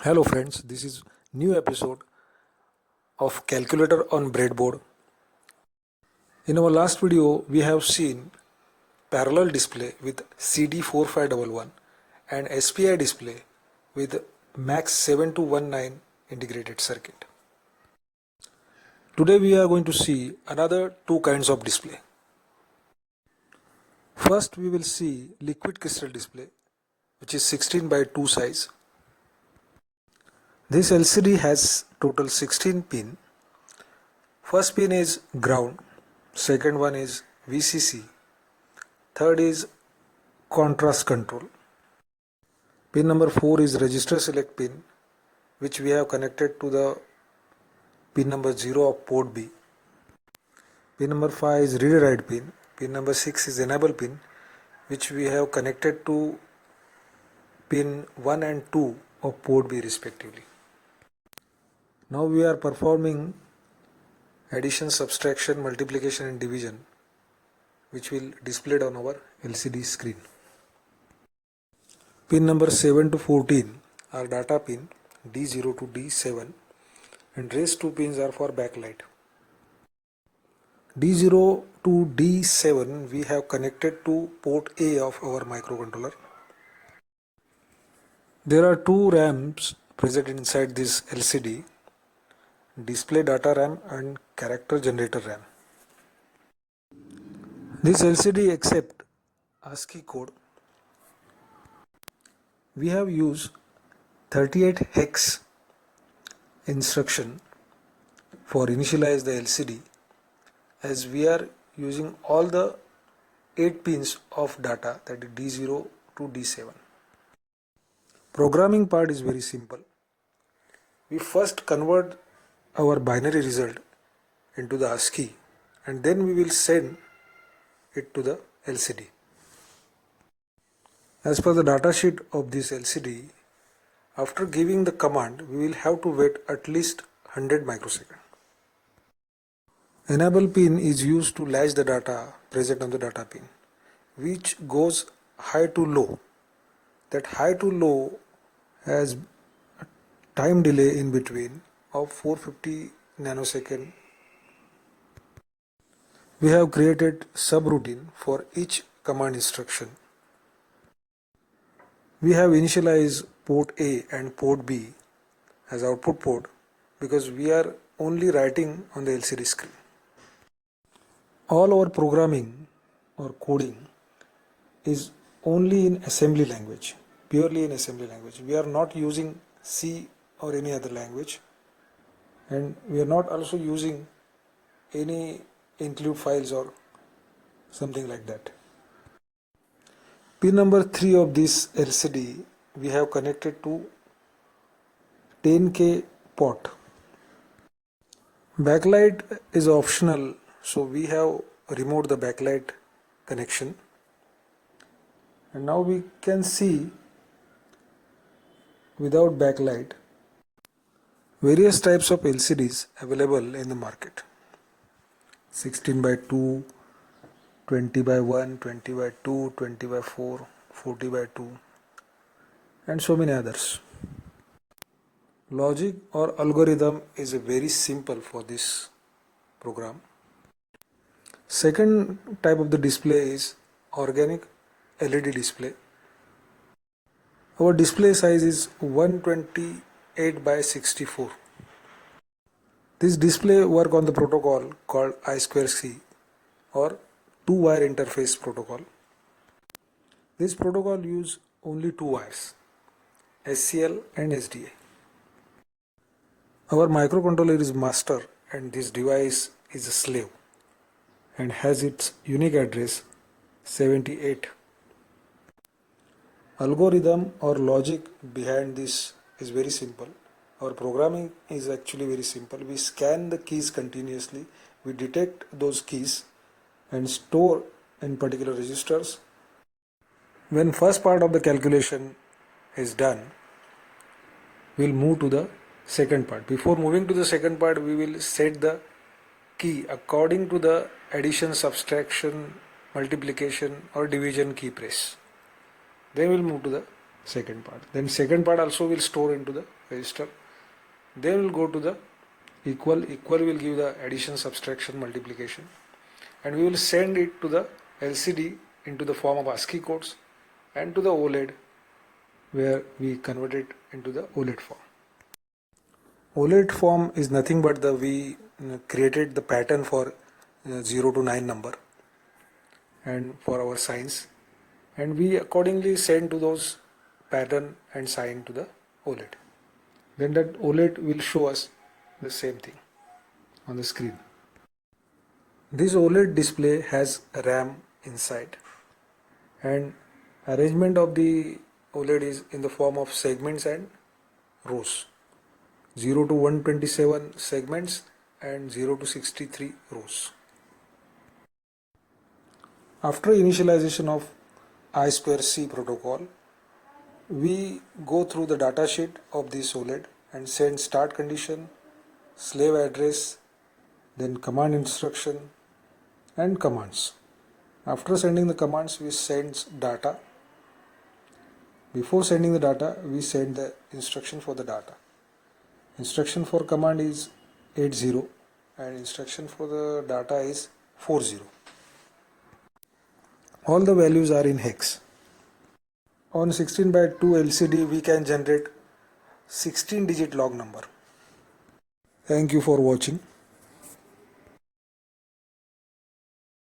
Hello friends, this is new episode of Calculator on Breadboard. In our last video, we have seen parallel display with CD4511 and SPI display with MAX7219 integrated circuit. Today we are going to see another two kinds of display. First we will see liquid crystal display, which is 16 by 2 size. This LCD has total 16 pin. First pin is ground, second one is VCC, third is contrast control. Pin number 4 is register select pin, which we have connected to the pin number 0 of port B. Pin number 5 is read write pin. Pin number 6 is enable pin, which we have connected to pin 1 and 2 of port B respectively. Now we are performing addition, subtraction, multiplication and division, which will displayed on our LCD screen. Pin number 7 to 14 are data pin D0 to D7 and rest two pins are for backlight. D0 to D7 we have connected to port A of our microcontroller. There are two RAMs present inside this LCD: display data RAM and character generator RAM. This LCD accepts ASCII code. We have used 38 hex instruction for initialize the LCD, as we are using all the 8 pins of data, that is D0 to D7. Programming part is very simple. We first convert our binary result into the ASCII and then we will send it to the LCD. As per the datasheet of this LCD, after giving the command, we will have to wait at least 100 microseconds. Enable pin is used to latch the data present on the data pin, which goes high to low. That high to low has a time delay in between of 450 nanosecond. We have created subroutine for each command instruction. We have initialized port A and port B as output port because we are only writing on the LCD screen. All our programming or coding is only in assembly language, purely in assembly language. We are not using C or any other language, and we are not also using any include files or something like that. Pin number 3 of this LCD we have connected to 10K port. Backlight is optional, so we have removed the backlight connection, and now we can see without backlight various types of LCDs available in the market: 16 by 2, 20 by 1, 20 by 2, 20 by 4, 40 by 2, and so many others. Logic or algorithm is very simple for this program. Second type of the display is organic LED display. Our display size is 128 by 64. This display work on the protocol called I2C or two-wire interface protocol. This protocol use only two wires, SCL and SDA. Our microcontroller is master and this device is a slave and has its unique address 78. Algorithm or logic behind this is very simple. Our programming is actually very simple. We scan the keys continuously, we detect those keys and store in particular registers. When first part of the calculation is done, we'll move to the second part. Before moving to the second part, we will set the key according to the addition, subtraction, multiplication or division key press. Then we'll move to the second part. Then second part also will store into the register. They will go to the equal will give the addition, subtraction, multiplication, and we will send it to the LCD into the form of ASCII codes and to the OLED where we convert it into the OLED form. OLED form is nothing but we created the pattern for 0 to 9 number and for our signs, and we accordingly send to those pattern and sign to the OLED. Then that OLED will show us the same thing on the screen. This OLED display has RAM inside, and arrangement of the OLED is in the form of segments and rows. 0 to 127 segments and 0 to 63 rows. After initialization of I2C protocol, we go through the datasheet of this OLED and send start condition, slave address, then command instruction and commands. After sending the commands, we send data. Before sending the data, we send the instruction for the data. Instruction for command is 80 and instruction for the data is 40. All the values are in hex. On 16/2 LCD, we can generate 16-digit log number. Thank you for watching.